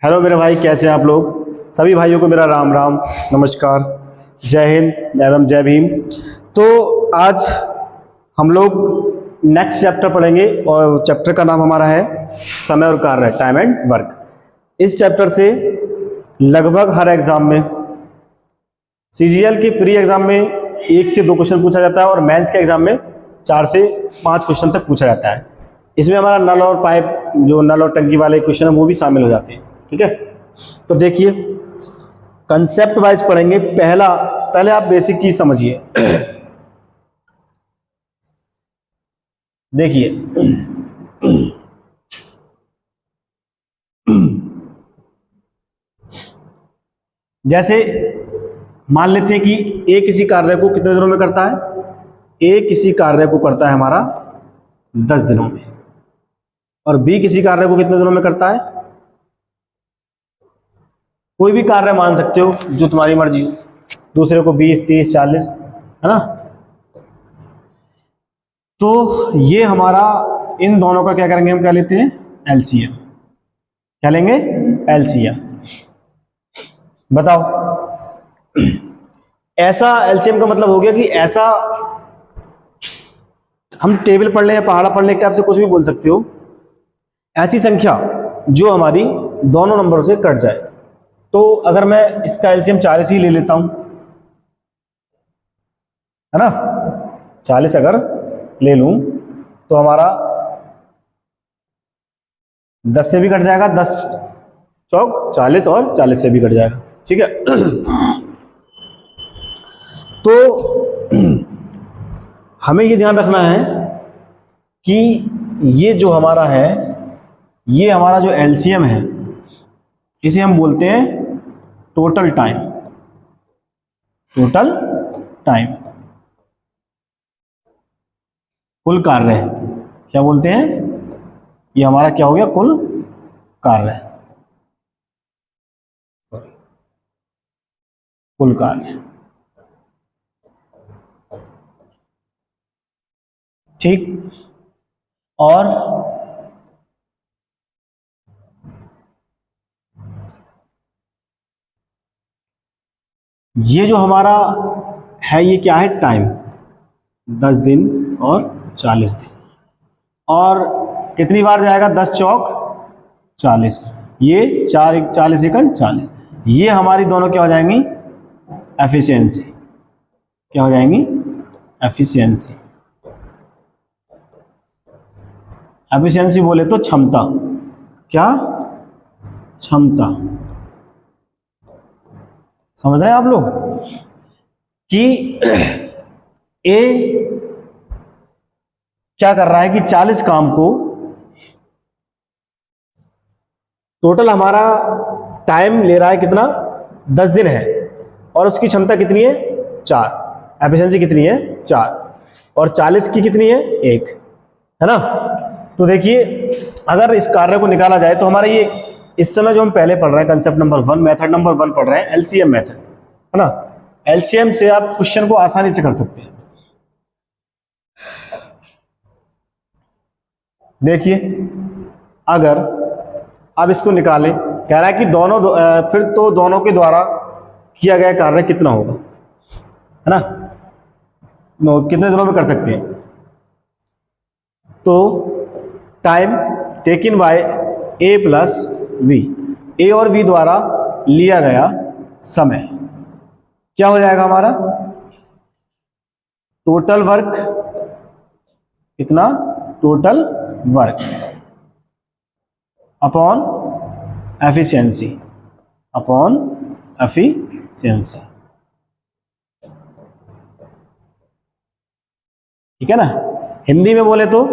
Hello मेरे भाई, कैसे हैं आप लोग। सभी भाइयों को मेरा राम राम, नमस्कार, जय हिंद एवं जय भीम। तो आज हम लोग नेक्स्ट चैप्टर पढ़ेंगे और चैप्टर का नाम हमारा है समय और कार्य, टाइम एंड वर्क। इस चैप्टर से लगभग हर एग्जाम में, सीजीएल के प्री एग्जाम में 1 से 2 क्वेश्चन पूछा जाता है और मेंस के एग्जाम में 4 से 5 क्वेश्चन तक पूछा जाता है। इसमें हमारा नल और पाइप, जो नल और टंकी वाले क्वेश्चन है, वो भी शामिल हो जाते हैं। ठीक है, तो देखिए कंसेप्ट वाइज पढ़ेंगे। पहले आप बेसिक चीज समझिए। देखिए जैसे मान लेते हैं कि ए किसी कार्य को कितने दिनों में करता है। ए किसी कार्य को करता है हमारा 10 दिनों में, और बी किसी कार्य को कितने दिनों में करता है। कोई भी कार्य मान सकते हो जो तुम्हारी मर्जी हो, दूसरे को 20, 30, 40, है ना। तो ये हमारा इन दोनों का क्या करेंगे, हम क्या लेते हैं, एलसीएम। क्या लेंगे, एलसीएम। बताओ, ऐसा एलसीएम का मतलब हो गया कि ऐसा, हम टेबल पढ़ लें या पहाड़ा पढ़ लें, क्या आपसे कुछ भी बोल सकते हो, ऐसी संख्या जो हमारी दोनों नंबर से कट जाए। तो अगर मैं इसका एलसीएम 40 ही ले लेता हूं, है ना, 40 अगर ले लूं तो हमारा 10 से भी कट जाएगा, 10 चौक 40, और 40 से भी कट जाएगा। ठीक है। तो हमें ये ध्यान रखना है कि ये जो हमारा है, ये हमारा जो एलसीएम है, इसे हम बोलते हैं टोटल टाइम। टोटल टाइम, कुल कार्य। क्या बोलते हैं, ये हमारा क्या हो गया, कुल कार्य, कुल कार्य। ठीक। और ये जो हमारा है, ये क्या है, टाइम, 10 दिन और 40 दिन। और कितनी बार जाएगा, 10 चौक 40, ये 4 40 एकन 40। ये हमारी दोनों क्या हो जाएंगी, एफिशिएंसी। क्या हो जाएंगी, एफिशिएंसी। एफिशिएंसी बोले तो क्षमता। क्या, क्षमता। समझ रहे हैं आप लोग कि ए क्या कर रहा है कि 40 काम को, टोटल हमारा टाइम ले रहा है कितना, 10 दिन है, और उसकी क्षमता कितनी है, 4। एफिशिएंसी कितनी है, 4, और 40 की कितनी है, 1, है ना। तो देखिए, अगर इस कार्य को निकाला जाए तो हमारा ये, इस समय जो हम पहले पढ़ रहे हैं, कंसेप्ट नंबर 1, मेथड नंबर 1 पढ़ रहे हैं, एलसीएम मेथड, है ना। एलसीएम से आप क्वेश्चन को आसानी से कर सकते हैं। देखिए, अगर अब इसको निकालें, कह रहा है कि दोनों फिर तो दोनों के द्वारा किया गया कार्य कितना होगा, है ना, कितने दिनों में कर सकते हैं। तो time taken by A plus B, A और वी द्वारा लिया गया समय क्या हो जाएगा हमारा, टोटल वर्क। कितना, total work upon efficiency, upon efficiency. ठीक है ना। हिंदी में बोले तो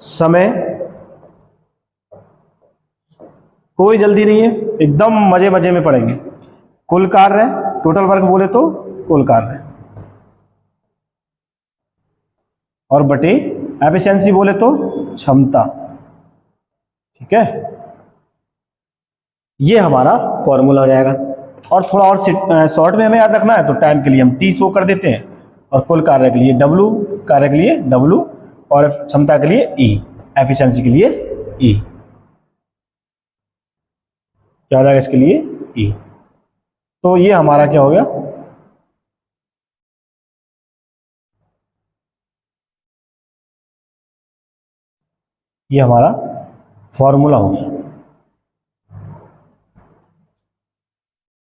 समय, कोई जल्दी नहीं है, एकदम मजे मजे में पढ़ेंगे। कुल कार्य, टोटल वर्क बोले तो कुल कार्य, और बटे एफिशिएंसी बोले तो क्षमता। ठीक है, ये हमारा फॉर्मूला हो जाएगा। और थोड़ा और शॉर्ट में हमें याद रखना है तो टाइम के लिए हम टी शो कर देते हैं, और कुल कार्य के लिए डब्ल्यू, कार्य के लिए डब्ल्यू, और क्षमता के लिए ई, एफिशिएंसी के लिए ई। क्या हो जाएगा इसके लिए ई। तो ये हमारा क्या हो गया, ये हमारा फॉर्मूला हो गया,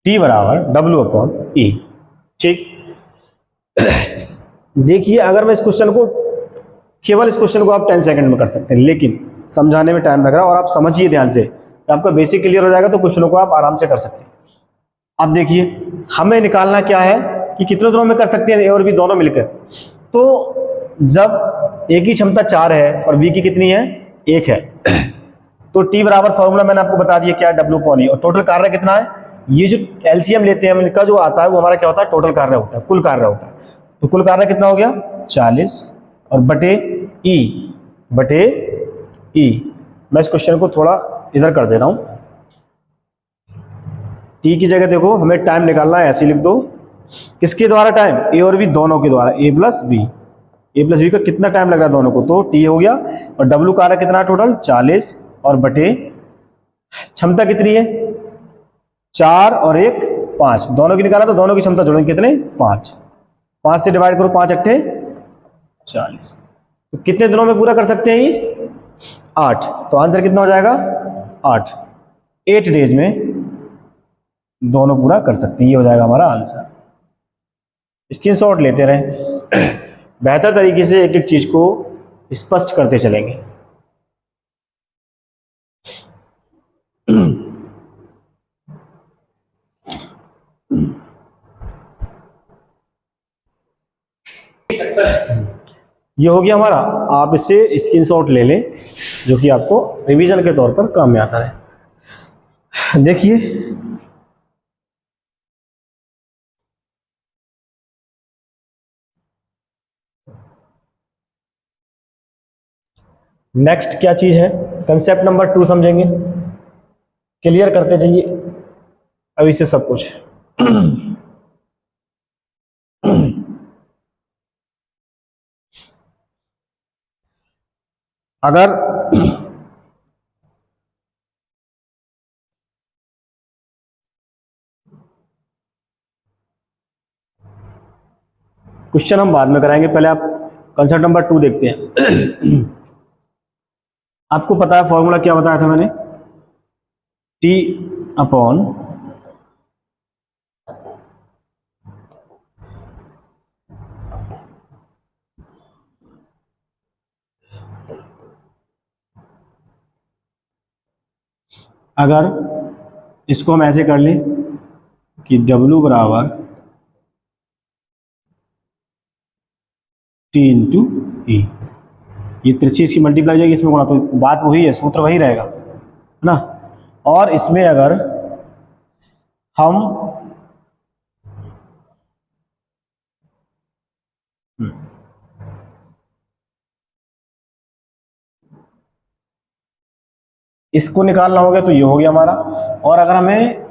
T बराबर W अपॉन ई। ठीक, देखिए अगर मैं इस क्वेश्चन को, केवल इस क्वेश्चन को आप 10 सेकंड में कर सकते हैं, लेकिन समझाने में टाइम लग रहा है, और आप समझिए ध्यान से, आपका बेसिक क्लियर हो जाएगा तो क्वेश्चनों को आप आराम से कर सकते हैं। अब देखिए हमें निकालना क्या है कि कितने दिनों में कर सकते हैं ए और बी दोनों मिलकर। तो जब ए की क्षमता 4 है और बी की कितनी है, 1 है, तो टी बराबर फॉर्मूला मैंने आपको बता दिया क्या है, डब्ल्यू अपॉन ई, और टोटल कार्य कितना है, ये जो एलसीएम लेते हैं हम इनका जो आता है वो हमारा क्या होता है, टोटल कार्य होता है, कुल कार्य होता है। तो कुल कार्य कितना हो गया 40 और बटे ई। मैं इस क्वेश्चन को थोड़ा इधर कर दे रहा हूं, टी की जगह देखो हमें टाइम निकालना है, ऐसे लिख दो, किसके द्वारा टाइम, ए और बी दोनों के द्वारा, ए प्लस बी का कितना टाइम लग रहा है दोनों को, तो टी हो गया, और डब्ल्यू कार्य कितना है टोटल 40 और बटे क्षमता कितनी है 4 और 1 5, दोनों की निकाला तो दोनों की क्षमता जोड़ेंगे कितने 5 से डिवाइड करो, 5 अट्ठे 40। तो कितने दिनों में पूरा कर सकते हैं ये 8, तो आंसर कितना हो जाएगा 8 डेज में दोनों पूरा कर सकते हैं, ये हो जाएगा हमारा आंसर। स्क्रीनशॉट लेते रहें, बेहतर तरीके से एक एक चीज को स्पष्ट करते चलेंगे। ये हो गया हमारा, आप इससे स्क्रीनशॉट ले लें जो कि आपको रिवीजन के तौर पर काम में आता रहे। देखिए नेक्स्ट क्या चीज है, कंसेप्ट नंबर 2 समझेंगे, क्लियर करते जाइए अभी से सब कुछ। अगर क्वेश्चन हम बाद में कराएंगे, पहले आप कंसेप्ट नंबर 2 देखते हैं। आपको पता है फॉर्मूला क्या बताया था मैंने, टी अपॉन अगर इसको हम ऐसे कर लें कि W बराबर T इंटू ई, ये तिरछी इसकी मल्टीप्लाई हो जाएगी, इसमें गुणा, तो बात वही है, सूत्र वही रहेगा, है ना। और इसमें अगर हम इसको निकालना हो गया तो ये हो गया हमारा, और अगर हमें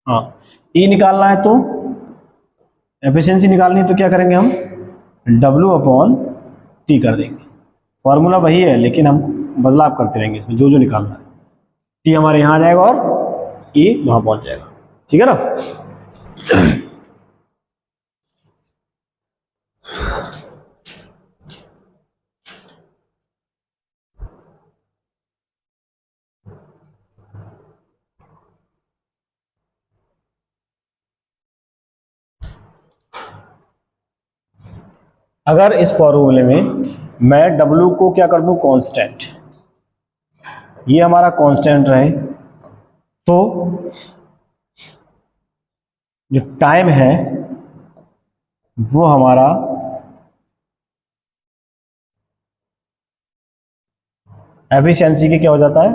हाँ ई निकालना है तो एफिशिएंसी निकालनी है तो क्या करेंगे हम, W अपॉन टी कर देंगे। फॉर्मूला वही है लेकिन हम बदलाव करते रहेंगे इसमें, जो जो निकालना है, टी हमारे यहाँ आ जाएगा और ई वहां पहुंच जाएगा, ठीक है ना। अगर इस फॉर्मूले में मैं W को क्या कर दूं कांस्टेंट, ये हमारा कांस्टेंट रहे, तो जो टाइम है वो हमारा एफिशिएंसी के क्या हो जाता है,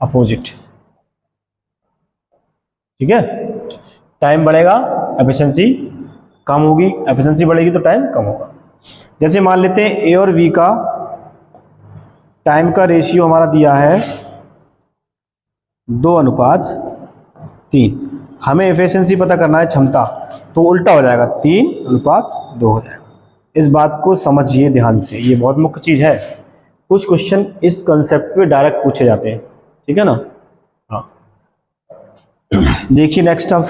अपोजिट, ठीक है। टाइम बढ़ेगा एफिशिएंसी कम होगी, एफिशिएंसी बढ़ेगी तो टाइम कम होगा। जैसे मान लेते हैं ए और बी का टाइम का रेशियो हमारा दिया है 2:3, हमें एफिशिएंसी पता करना है क्षमता, तो उल्टा हो जाएगा 3:2 हो जाएगा। इस बात को समझिए ध्यान से, ये बहुत मुख्य चीज है, कुछ क्वेश्चन इस कंसेप्ट पे डायरेक्ट पूछे जाते हैं, ठीक है ना। हाँ, देखिए नेक्स्ट अब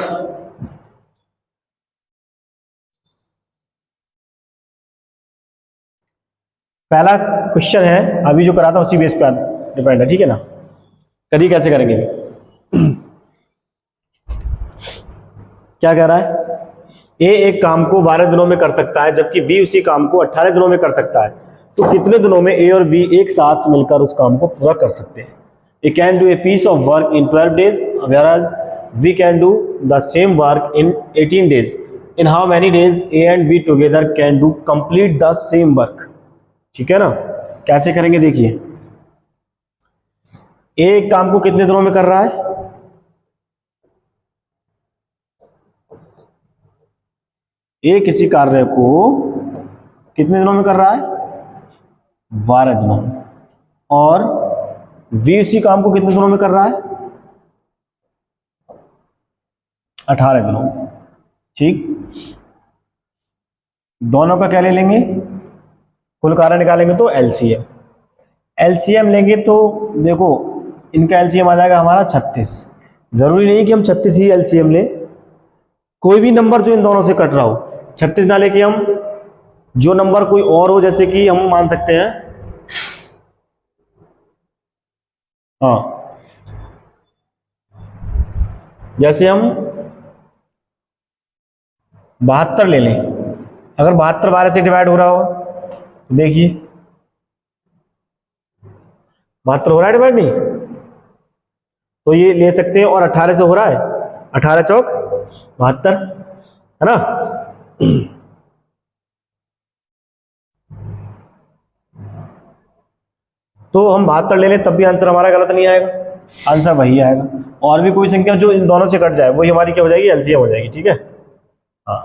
पहला क्वेश्चन है, अभी जो करा था उसी बेस पे डिपेंड है, ठीक है ना। करिए कैसे करेंगे। क्या कह रहा है, ए एक काम को 12 दिनों में कर सकता है जबकि बी उसी काम को 18 दिनों में कर सकता है, तो कितने दिनों में ए और बी एक साथ मिलकर उस काम को पूरा कर सकते हैं। A can do a piece of work in 12 days whereas we can do the same work in 18 days. In how many days A and B together can do complete the same work? ठीक है ना। कैसे करेंगे देखिए, ए एक काम को कितने दिनों में कर रहा है, ए किसी कार्य को कितने दिनों में कर रहा है, 12 दिनों में, और बी उसी काम को कितने दिनों में कर रहा है, 18 दिनों में। ठीक, दोनों का क्या ले लेंगे, कुल कार्य निकालेंगे तो एलसीएम। एलसीएम लेंगे तो देखो इनका एलसीएम आ जाएगा हमारा 36। जरूरी नहीं कि हम 36 ही एलसीएम लें, कोई भी नंबर जो इन दोनों से कट रहा हो, 36 ना लेके हम जो नंबर कोई और हो, जैसे कि हम मान सकते हैं, हाँ, जैसे हम 72 ले लें। अगर 72 12 से डिवाइड हो रहा हो तो देखिए 72 हो रहा है डिवाइड, नहीं तो ये ले सकते हैं, और 18 से हो रहा है, 18 चौक 72, है ना। तो हम 72 ले लें तब भी आंसर हमारा गलत नहीं आएगा, आंसर वही आएगा। और भी कोई संख्या जो इन दोनों से कट जाए वही हमारी क्या हो जाएगी, एलसीएम हो जाएगी, ठीक है। हाँ,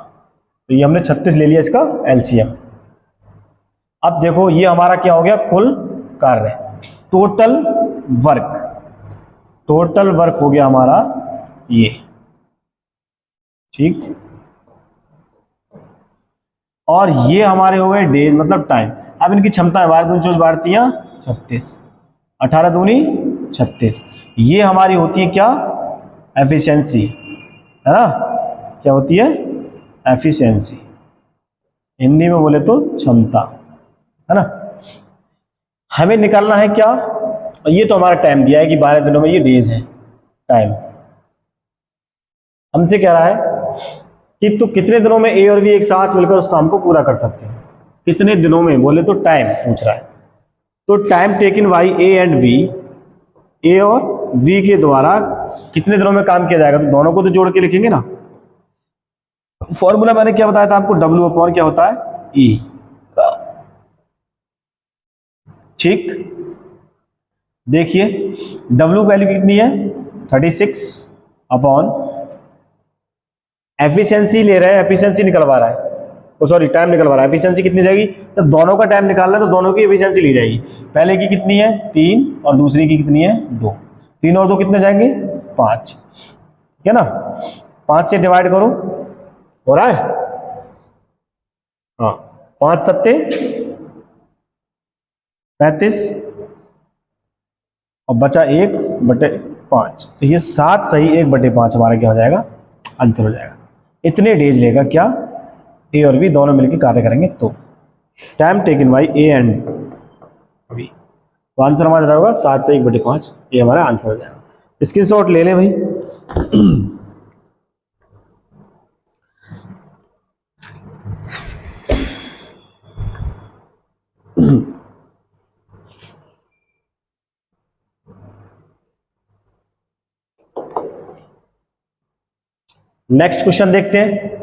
तो ये हमने 36 ले लिया इसका एलसीएम। अब देखो ये हमारा क्या हो गया, कुल कार्य, टोटल वर्क, टोटल वर्क हो गया हमारा ये, ठीक। और ये हमारे हो गए डेज मतलब टाइम। अब इनकी क्षमता है, 12 दूनी 24 12 तियां 36, 18 दूनी 36, ये हमारी होती है क्या, एफिशिएंसी, है ना। क्या होती है, एफिशिएंसी, हिंदी में बोले तो क्षमता, है ना। हमें निकालना है क्या, और ये तो हमारा टाइम दिया है कि 12 दिनों में ये डेज है टाइम। हमसे कह रहा है कि तो कितने दिनों में ए और बी एक साथ मिलकर उस काम को पूरा कर सकते हैं, कितने दिनों में बोले तो टाइम पूछ रहा है। तो time taken by A and B, A और वी के द्वारा कितने दिनों में काम किया जाएगा, तो दोनों को तो जोड़ के लिखेंगे ना। फॉर्मूला मैंने क्या बताया था आपको, डब्ल्यू अपॉन क्या होता है, ई, ठीक। देखिए W वैल्यू कितनी है, 36 अपॉन एफिशिएंसी ले रहे हैं, एफिशिएंसी निकलवा रहा है, ओ सॉरी टाइम निकलवा रहा है। एफिशिएंसी कितनी जाएगी, जब दोनों का टाइम निकालना है तो दोनों की एफिशिएंसी ली जाएगी। पहले की कितनी है 3 और दूसरी की कितनी है 2, 3 और 2 कितने जाएंगे 5, ठीक है ना। 5 से डिवाइड करो, हो रहा है, हाँ, 5 सत्ते 35 और बचा 1/5, तो ये 7 सही 1/5 हमारा क्या हो जाएगा, आंसर हो जाएगा। इतने डेज लेगा क्या, ए और बी दोनों मिलकर कार्य करेंगे तो। Time taken by A and B, तो आंसर हमारा जाएगा 7 से 1/5, ये हमारा आंसर हो जाएगा। स्क्रीनशॉट ले लें भाई। नेक्स्ट क्वेश्चन देखते हैं।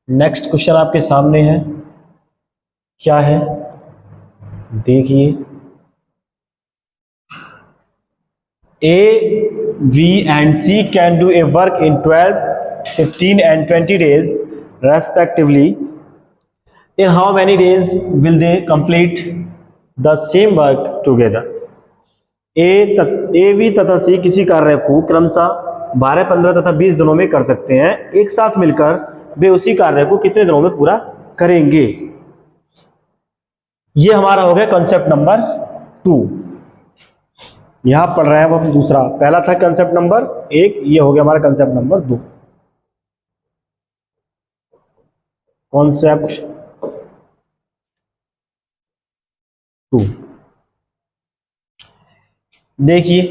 नेक्स्ट क्वेश्चन आपके सामने है, क्या है देखिए। A, V and C can do a work in 12, 15 and 20 days respectively. In how many days will they complete the same work together? A, V तथा C किसी कार्य को क्रमशः 12, 15 तथा 20 दिनों में कर सकते हैं। एक साथ मिलकर वे उसी कार्य को कितने दिनों में पूरा करेंगे? ये हमारा हो गया कॉन्सेप्ट नंबर 2। यहां पढ़ रहे हैं हम दूसरा। पहला था कॉन्सेप्ट नंबर 1, ये हो गया हमारा कॉन्सेप्ट नंबर 2। कॉन्सेप्ट 2 देखिए,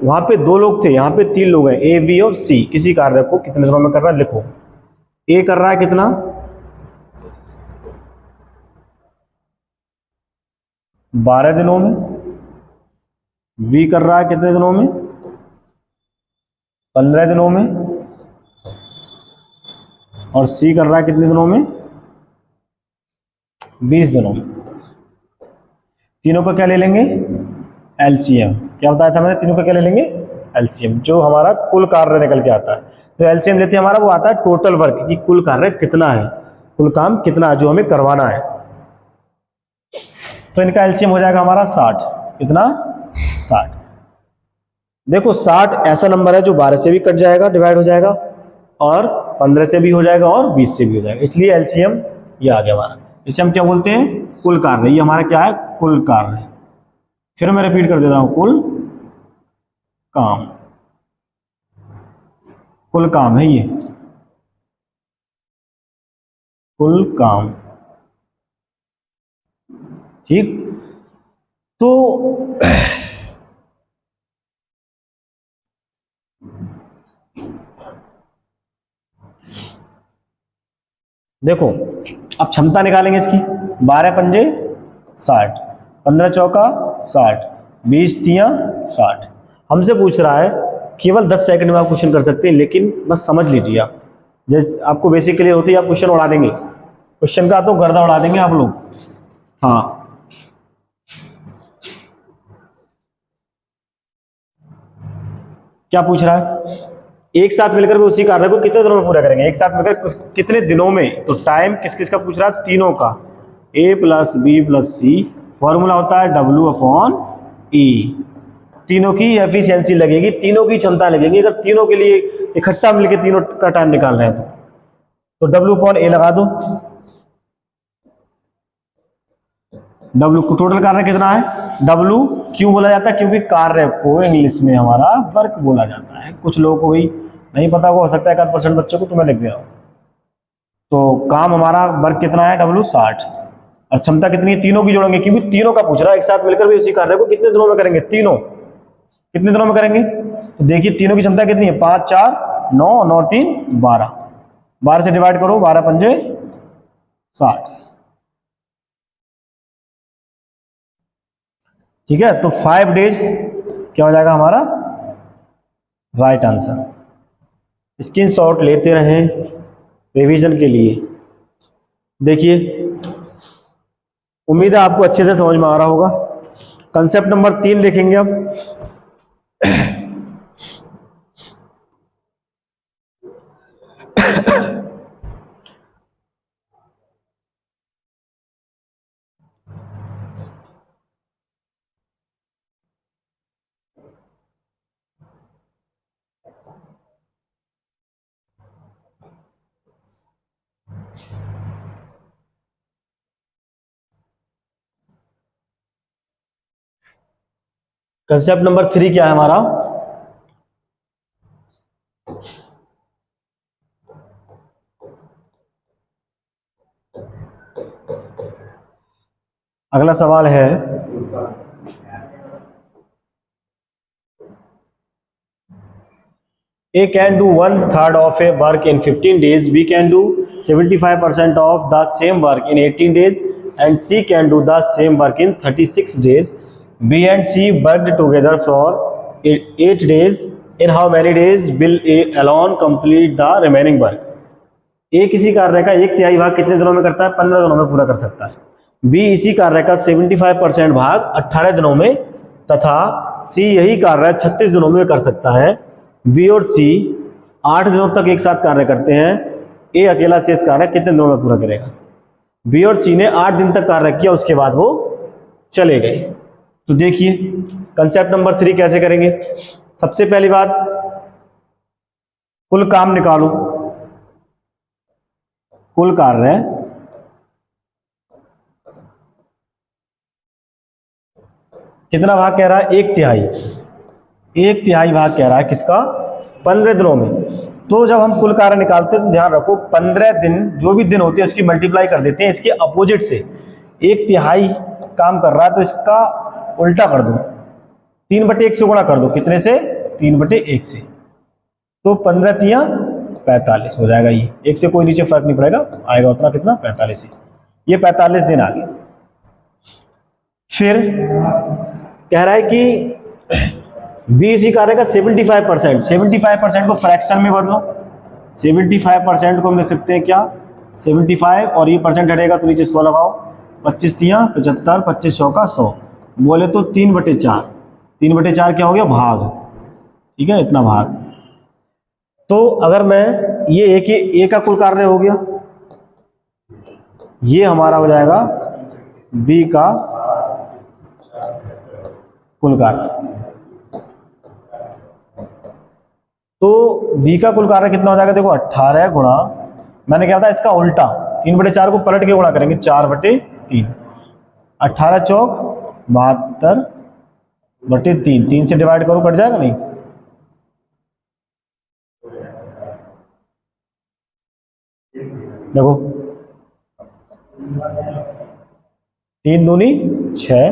वहां पे 2 लोग थे, यहां पे 3 लोग हैं, ए, वी और सी। किसी कार्य को कितने दिनों में करना है लिखो। ए कर रहा है कितना? 12 दिनों में। वी कर रहा है कितने दिनों में? 15 दिनों में। और सी कर रहा है कितने दिनों में? 20 दिनों में। तीनों का क्या ले लेंगे? एलसीएम। क्या बताया था मैंने? तीनों का क्या ले लेंगे? एलसीएम, जो हमारा कुल कार्य निकल के आता है। तो एलसीएम लेते हैं, हमारा वो आता है टोटल वर्क, कि कुल कार्य कितना है, कुल काम कितना है जो हमें करवाना है। तो इनका एलसीएम हो जाएगा हमारा 60। कितना? 60। देखो 60 ऐसा नंबर है जो 12 से भी कट जाएगा, डिवाइड हो जाएगा, और 15 से भी हो जाएगा, और 20 से भी हो जाएगा। इसलिए एलसीएम ये आ गया हमारा। इसे हम क्या बोलते हैं? कुल कार्य। ये हमारा क्या है? कुल कार्य। फिर मैं रिपीट कर देता हूं, कुल काम। कुल काम है ये, कुल काम। ठीक। तो देखो, अब क्षमता निकालेंगे इसकी। 12 पंजे 60, 15 चौका 60, 20 तियां 60। हमसे पूछ रहा है, केवल 10 सेकंड में आप क्वेश्चन कर सकते हैं, लेकिन बस समझ लीजिए आप, जैसे आपको बेसिक क्लियर होती है, आप क्वेश्चन उड़ा देंगे। क्वेश्चन का तो गर्दा उड़ा देंगे आप लोग। हाँ, क्या पूछ रहा है? एक साथ मिलकर भी उसी कार्य को कितने दिनों में पूरा करेंगे? एक साथ मिलकर कितने दिनों में? तो टाइम किस किस का पूछ रहा है? तीनों का। ए प्लस बी प्लस सी, फॉर्मूला होता है W/E। तीनों की एफिशिएंसी लगेगी, तीनों की क्षमता लगेगी। अगर तीनों के लिए इकट्ठा मिलकर तीनों का टाइम निकाल रहे हैं तो W/A लगा दो। W को टोटल कार्य कितना है? W क्यों बोला जाता है? क्योंकि कार्य को इंग्लिश में हमारा वर्क बोला जाता है। कुछ लोगों को भी नहीं पता हो सकता है, 1% बच्चों को, तो मैं लिख दे रहा हूं। तो काम हमारा वर्क कितना है? W 60। और क्षमता कितनी है? तीनों की जोड़ेंगे, क्योंकि तीनों का पूछ रहा है। एक साथ मिलकर भी उसी कार्य को कितने दिनों में करेंगे? तीनों कितने दिनों में करेंगे? तो देखिए, तीनों की क्षमता कितनी है? 5 4 9 9 3 12। 12 से डिवाइड करो, 12 पंजे 60। ठीक है, तो 5 डेज क्या हो जाएगा हमारा? Right answer. स्क्रीनशॉट लेते रहें रिवीजन के लिए। देखिए, उम्मीद है आपको अच्छे से समझ में आ रहा होगा। कंसेप्ट नंबर 3 देखेंगे अब। कंसेप्ट नंबर 3 क्या है हमारा? अगला सवाल है, A can do 1/3 of a work in 15 days, B can do 75% of the same work in 18 days, and C can do the same work in 36 days. B and C worked together for 8 days. In how many days will A alone complete the remaining work? A किसी कार्य का 1/3 भाग कितने दिनों में करता है? 15 दिनों में पूरा कर सकता है। B इसी कार्य का 75% भाग 18 दिनों में तथा सी यही कार्य 36 दिनों में कर सकता है, बी और सी 8 दिनों तक एक साथ कार्य करते हैं, ए अकेला शेष कार्य कितने दिनों में पूरा करेगा। बी और सी ने 8 दिन तक कार्य किया, उसके बाद वो चले गए। तो देखिए कंसेप्ट नंबर 3 कैसे करेंगे। सबसे पहली बात, कुल काम निकालो। कुल कार्य कितना भाग कह रहा है, 1/3। 1/3 भाग कह रहा है किसका, 15 दिनों में। तो जब हम कुल कार्य निकालते हैं तो ध्यान रखो 15 दिन, जो भी दिन होते हैं उसकी मल्टीप्लाई कर देते हैं इसके अपोजिट से। 1/3 काम कर रहा है तो इसका उल्टा कर दो, 3/1 से गुणा कर दो, कितने से, 3/1 से। तो 15 × 45 हो जाएगा। ये एक से कोई नीचे फर्क नहीं पड़ेगा, आएगा उतना, कितना, 45 ही। ये 45 दिन आ गए। फिर कह रहा है कि बी इसी कार्य का 75%, 75% को फ्रैक्शन में बदलो। 75% को हम लिख सकते हैं क्या, 75, और ये परसेंट हटेगा तो नीचे 100 लगाओ, 25 × 75, 25 100 का 100, बोले तो 3/4। 3/4 क्या हो गया, भाग, ठीक है, इतना भाग। तो अगर मैं ये ए का कुल कार्य हो गया, ये हमारा हो जाएगा बी का कुल कार्य। तो बी का कुल कार्य कितना हो जाएगा, देखो 18 गुणा, मैंने क्या था इसका उल्टा, 3/4 को पलट के गुणा करेंगे, 4/3। 18 चौक 72/3, 3 से डिवाइड करो, कट जाएगा नहीं। देखो 3 दूनी 6,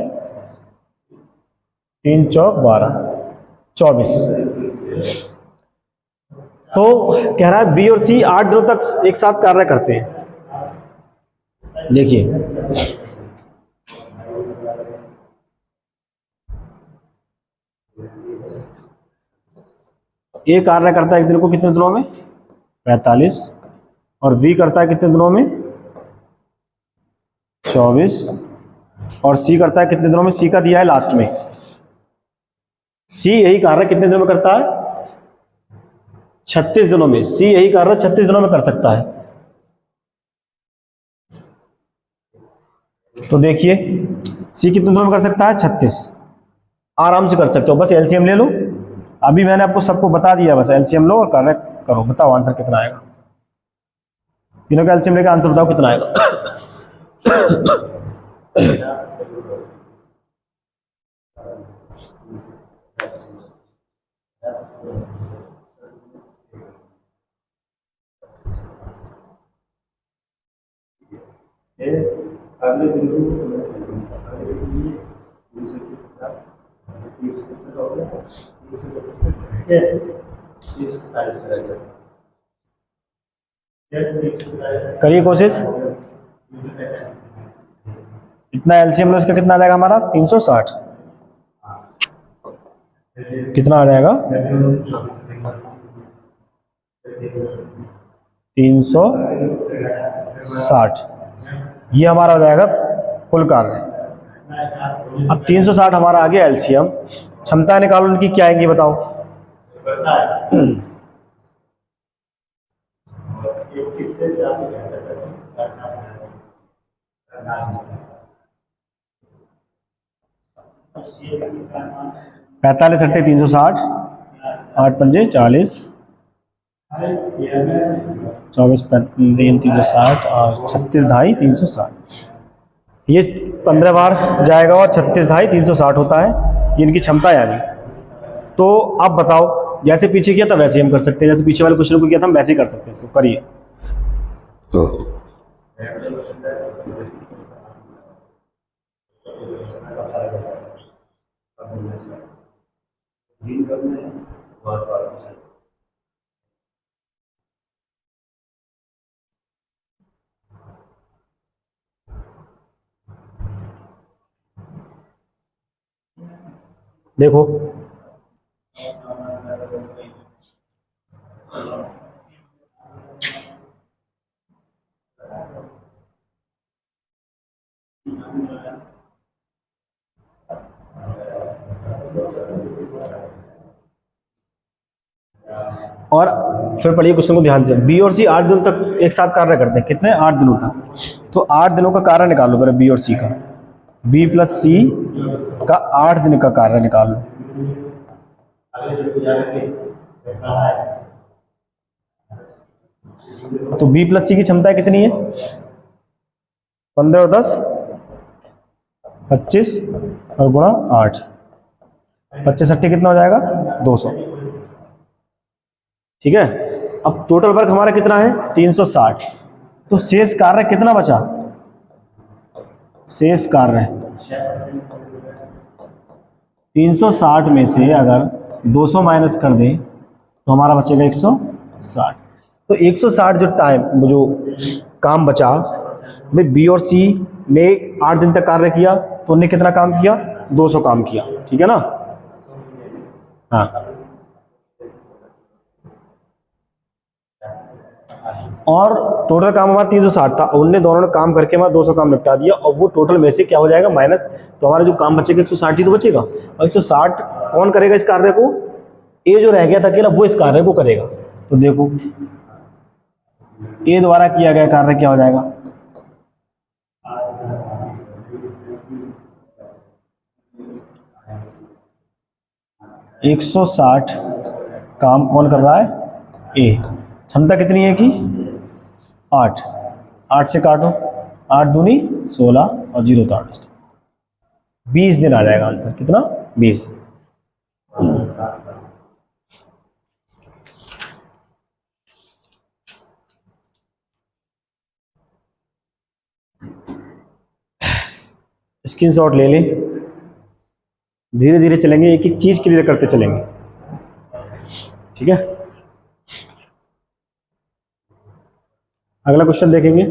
3 चौक 12, 24। तो कह रहा है बी और सी 8 दिनों तक एक साथ कार्य करते हैं। देखिए ए कार्य करता है एक दिन को कितने दिनों में, 45, और वी करता है कितने दिनों में, 24, और सी करता है कितने दिनों में, सी का दिया है लास्ट में। सी यही कार्य कितने दिनों में करता है, 36 दिनों में। सी यही कार्य 36 दिनों में कर सकता है। तो देखिए सी कितने दिनों में कर सकता है, 36, आराम से कर सकते हो, बस एलसीएम ले लो। अभी मैंने आपको सबको बता दिया, बस एलसीएम लो और कार्य करो, बताओ आंसर कितना आएगा। तीनों का एलसीएम लेकर आंसर बताओ कितना आएगा। अगले दिन करिए कोशिश। इतना एलसीएम लो, इसका कितना आ जाएगा हमारा, 360। कितना आ जाएगा, 360। ये हमारा हो जाएगा कुल कार्य। अब 360 हमारा आ गया एलसीएम। क्षमता निकालो उनकी क्या आएंगी बताओ। पैंतालीस 360, 8×5 = 40, 24 360 और 36 360। ये 15 बार जाएगा और 36 360 होता है, ये इनकी क्षमता है यानी। तो अब बताओ, जैसे पीछे किया था वैसे हम कर सकते हैं, जैसे पीछे वाले क्वेश्चन को किया था हम वैसे ही कर सकते हैं, इसको करिए। देखो और फिर पढ़िए क्वेश्चन को ध्यान से, बी और सी 8 दिनों तक एक साथ कार्य करते हैं, कितने 8 दिनों तक। तो 8 दिनों का कार्य निकालो मेरा बी और सी का, बी प्लस सी का 8 दिन का कार्य निकाल लो। तो बी प्लस सी की क्षमता कितनी है, 15 और 10 25 और गुणा 8, 25 8 कितना हो जाएगा 200। ठीक है, अब टोटल वर्क हमारा कितना है 360। तो शेष कार्य कितना बचा, शेष कार्य 360 में से अगर 200 माइनस कर दें तो हमारा बचेगा 160। तो 160 जो टाइम जो काम बचा भाई, बी और सी ने 8 दिन तक कार्य किया तो उन्हें कितना काम किया, 200 काम किया। ठीक है ना। हाँ, और टोटल काम हमारा 360 था, उनने दोनों ने काम करके हमारा 200 काम निपटा दिया, और वो टोटल में से क्या हो जाएगा माइनस, तो हमारा जो काम बचेगा 160 ही तो बचेगा। और 160 कौन करेगा इस कार्य को, ए जो रह गया था अकेला वो इस कार्य को करेगा। तो देखो ए द्वारा किया गया कार्य क्या हो जाएगा, एक 160 काम कौन कर रहा है, ए। क्षमता कितनी है कि 8, 8 से काटो, 8 दूनी 16 और 0 तो 8, 20 दिन आ जाएगा आंसर, कितना 20। स्क्रीनशॉट ले लें, धीरे धीरे चलेंगे, एक एक चीज क्लियर करते चलेंगे। ठीक है, अगला क्वेश्चन देखेंगे।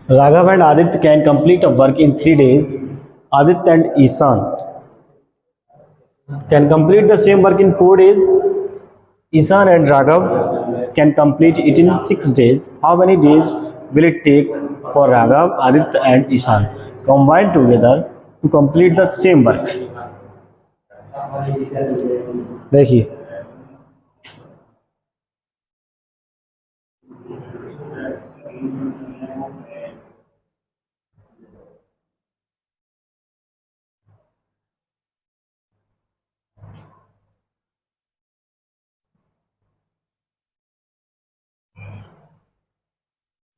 Raghav and Aditya can complete a work in 3 days. Aditya and Ishan can complete the same work in 4 days. Ishan and Raghav can complete it in 6 days. How many days will it take for Raghav, Aditya and Ishan combined together to complete the same work? देखिए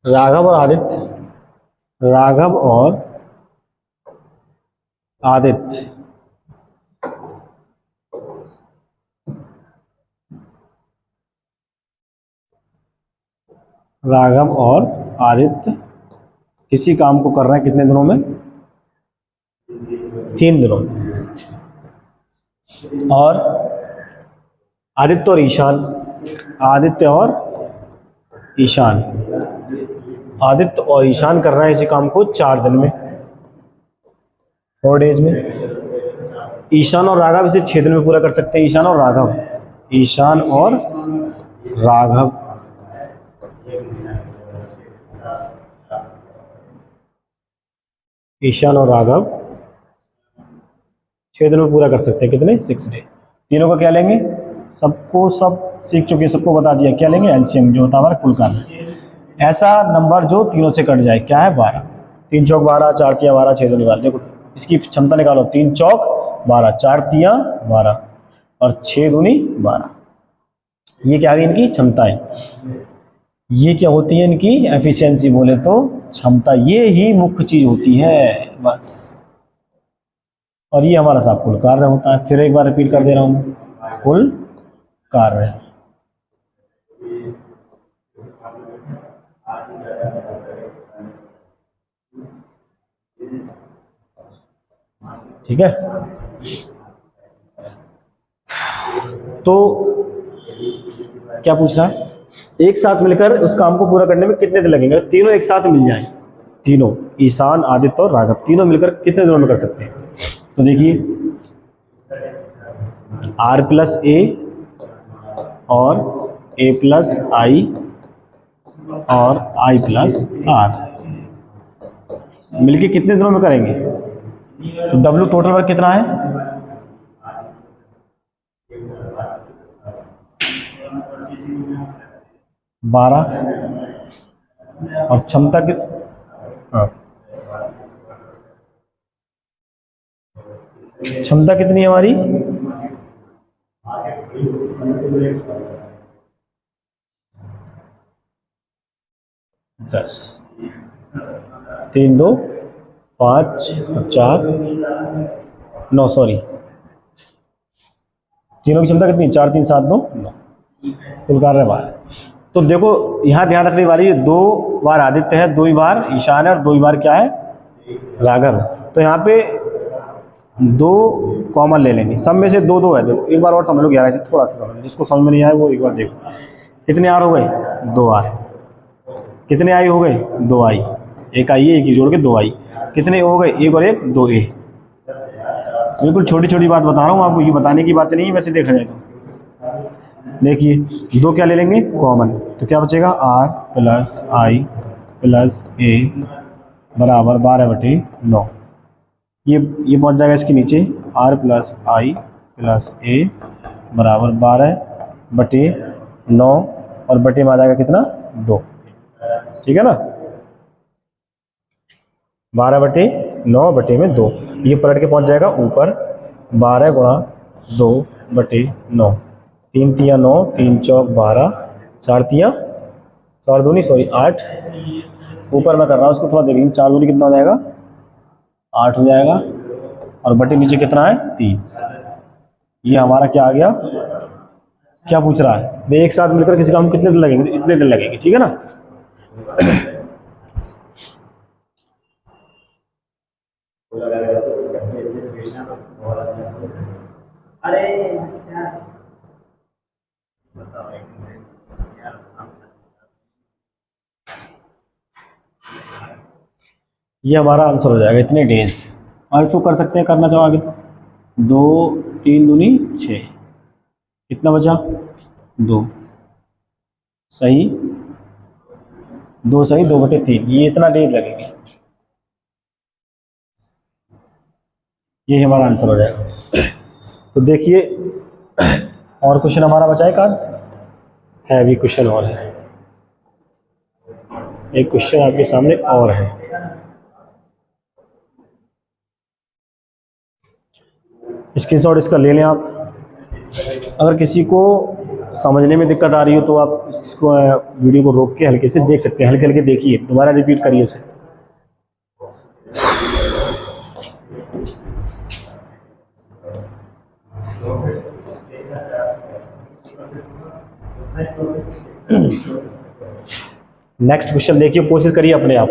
राघव और आदित्य, राघव और आदित्य राघव और आदित्य किसी काम को कर रहे हैं कितने दिनों में, 3 दिनों में। और आदित्य और ईशान, आदित्य और ईशान, आदित्य और ईशान कर रहे हैं इसी काम को 4 दिन में, 4 डेज में। ईशान और राघव इसे 6 दिन में पूरा कर सकते हैं। ईशान और राघव, ईशान और राघव ईशान और राघव 6 दिन में पूरा कर सकते हैं, कितने 6 डे। तीनों का क्या लेंगे, सबको सब सीख चुके, सबको बता दिया, क्या लेंगे एलसीएम जो होता है हमारा कुल कार्य। ऐसा नंबर जो तीनों से कट जाए, क्या है 12, 3 चौक 12, 4 तिया 12, 6 निकाल। देखो इसकी क्षमता निकालो, 3 चौक 12, 4 तिया 12 और 6 दूनी 12। ये क्या है इनकी क्षमताएं, ये क्या होती है इनकी एफिशिएंसी बोले तो क्षमता, ये ही मुख्य चीज होती है बस। और ये हमारा साहब कुल कार्य होता है। फिर एक बार रिपीट कर दे रहा हूं, कुल कार्य। ठीक है, तो क्या पूछ रहा है, एक साथ मिलकर उस काम को पूरा करने में कितने दिन लगेंगे? तीनों एक साथ मिल जाएं, तीनों ईशान, आदित्य और राघव, तीनों मिलकर कितने दिनों में कर सकते हैं? तो देखिए R प्लस ए और A प्लस आई और I प्लस आर मिलके कितने दिनों में करेंगे? तो W टोटल वर्क कितना है? 12 और क्षमता कि हाँ क्षमता कितनी है हमारी? 10, 3 2 5 4 9, सॉरी तीनों की क्षमता कितनी? 4 3 7 2 9, कुल कार्य 12। तो देखो यहाँ ध्यान रखने वाली है, 2 बार आदित्य है, 2 ही बार ईशान है और 2 ही बार क्या है? राघव है। तो यहाँ पे 2 कॉमन ले लेंगे, सब में से 2 2 है। देखो एक बार और समझ लो, 11 से थोड़ा सा समझ लो, जिसको समझ में नहीं आया वो एक बार देखो। कितने आर हो गए? 2 आर। कितने आई हो गए? 2 आई। एक आई है, एक ही जोड़ के 2 आई। कितने हो गए? एक और एक 2 ए। बिल्कुल छोटी छोटी बात बता रहा हूँ आपको, ये बताने की बात नहीं है वैसे देखा जाए तो। देखिए 2 क्या ले लेंगे? कॉमन। तो क्या बचेगा? R प्लस आई प्लस ए बराबर 12/9। ये पहुंच जाएगा इसके नीचे, R प्लस आई प्लस ए बराबर 12/9 और बटे में आ जाएगा कितना? 2। ठीक है ना, 12/9 बटे में 2। ये पलट के पहुंच जाएगा ऊपर, 12 गुणा 2/9। 3 तिया 9, 3 चौक 12, 4 तिया 4 दूनी 8। ऊपर मैं कर रहा हूँ उसको थोड़ा देखेंगे, 4 दूनी कितना हो जाएगा? 8 हो जाएगा। और बटे नीचे कितना है? 3। ये हमारा क्या आ गया? क्या पूछ रहा है? वे एक साथ मिलकर किसी काम में कितने दिन लगेंगे? इतने दिन लगेंगे। ठीक है ना। ये हमारा आंसर हो जाएगा, इतने डेज। और इसको कर सकते हैं, करना चाहो आगे तो 2 3 दूनी 6, कितना बचा? 2 सही, 2 सही, 2/3। ये इतना डेज लगेंगे, ये हमारा आंसर हो जाएगा। तो देखिए और क्वेश्चन हमारा बचा है, कांस है अभी क्वेश्चन और है, एक क्वेश्चन आपके सामने और है। स्क्रीनशॉट इसका ले लें आप। अगर किसी को समझने में दिक्कत आ रही हो तो आप इसको वीडियो को रोक के हल्के से देख सकते हैं, हल्के हल्के देखिए, दोबारा रिपीट करिए उसे। नेक्स्ट क्वेश्चन देखिए, कोशिश करिए अपने आप।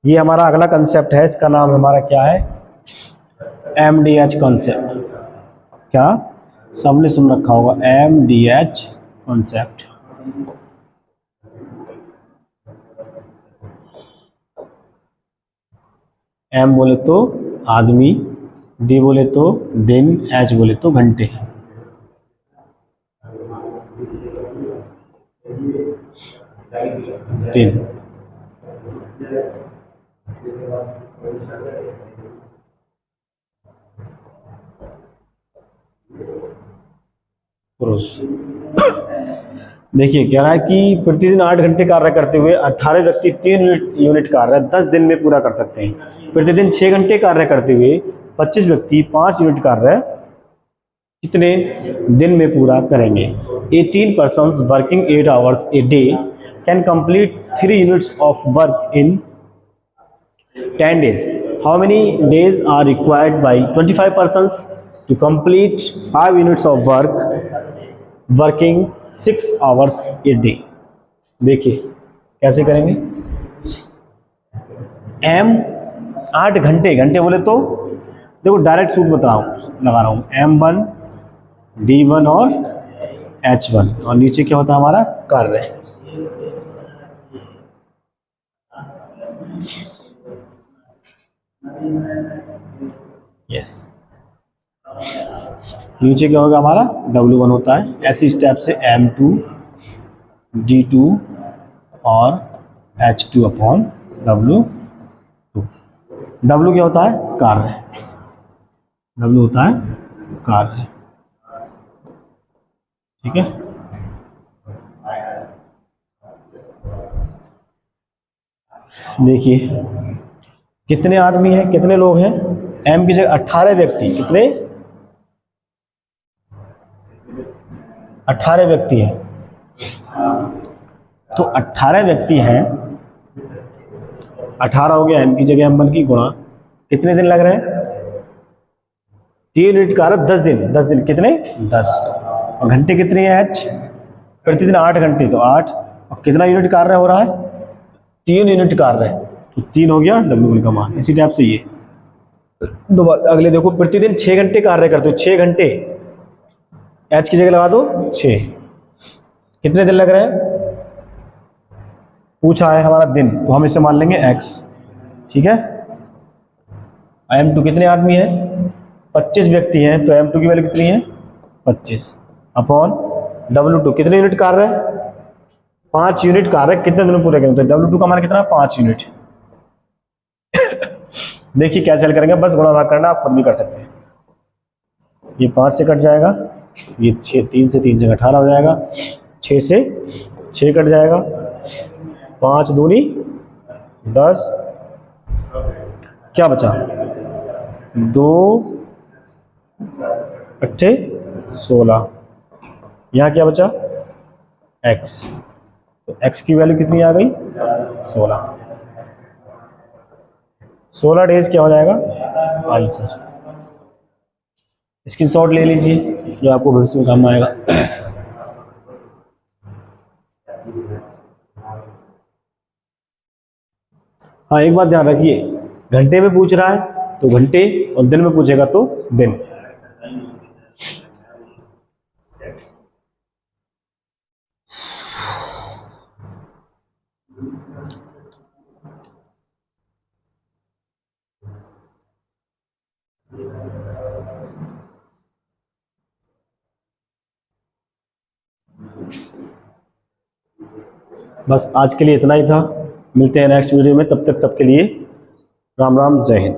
ये हमारा अगला कंसेप्ट है, इसका नाम हमारा क्या है? MDH concept. क्या सबने सुन रखा होगा? MDH concept. M बोले तो आदमी, D बोले तो दिन, H बोले तो घंटे। दिन। पुरुष। देखिए कह रहा है कि प्रतिदिन 8 घंटे कार्य करते हुए 18 व्यक्ति 3 यूनिट कार्य 10 दिन में पूरा कर सकते हैं। प्रतिदिन 6 घंटे कार्य करते हुए 25 व्यक्ति 5 यूनिट कार्य कितने दिन में पूरा करेंगे? 18 persons working 8 hours a day can complete 3 units of work in 10 days. How many days are required by 25 persons to complete 5 units of work working 6 hours a day? देखिए कैसे करेंगे। M 8 घंटे, घंटे बोले तो देखो डायरेक्ट सूत्र लगा रहा हूँ M1 D1 और H1, और नीचे क्या होता है हमारा कार्य। यस, नीचे क्या होगा हमारा W1 होता है। ऐसी स्टेप से M2 D2 और H2 अपॉन W2। W क्या होता है कार्य, W होता है कार्य, ठीक है। देखिए कितने आदमी हैं, कितने लोग हैं, M की जगह 18 व्यक्ति, कितने 18 व्यक्ति हैं। तो 18 व्यक्ति हैं, 18 हो गया M की जगह M1 की, गुणा कितने दिन लग रहे हैं 3 यूनिट कार्य 10 दिन, 10 दिन कितने 10, और घंटे कितने हैं H प्रतिदिन 8 घंटे, तो 8, और कितना यूनिट कार्य हो रहा है 3 यूनिट कार्य, तो 3 हो गया W1 का मान। इसी टाइप से ये दोबारा अगले देखो, प्रतिदिन 6 घंटे कार्य करते हो, 6 घंटे H की जगह लगा दो 6, कितने दिन लग रहे हैं पूछा है हमारा दिन, तो हम इसे मान लेंगे X, ठीक है। M2 कितने आदमी हैं 25 व्यक्ति हैं, तो M2 की वैल्यू कितनी है 25 अपॉन W2 कितने यूनिट कार्य है 5 यूनिट कार्य, कितने दिनों पूरे करें, तो W2 का मान कितना 5 यूनिट। देखिए कैसे हल करेंगे, बस गुणा भाग करना, आप खुद भी कर सकते हैं। ये 5 से कट जाएगा, ये 6, 3 से 3 जगह 18 हो जाएगा, 6 से 6 कट जाएगा, 5 दूनी 10, क्या बचा 2 अट्ठे 16, यहाँ क्या बचा X, तो X की वैल्यू कितनी आ गई 16 डेज क्या हो जाएगा आंसर। स्क्रीनशॉट ले लीजिए, ये आपको भविष्य में काम आएगा। हाँ एक बात ध्यान रखिए, घंटे में पूछ रहा है तो घंटे, और दिन में पूछेगा तो दिन। बस आज के लिए इतना ही था, मिलते हैं नेक्स्ट वीडियो में, तब तक सबके लिए राम राम, जय हिंद।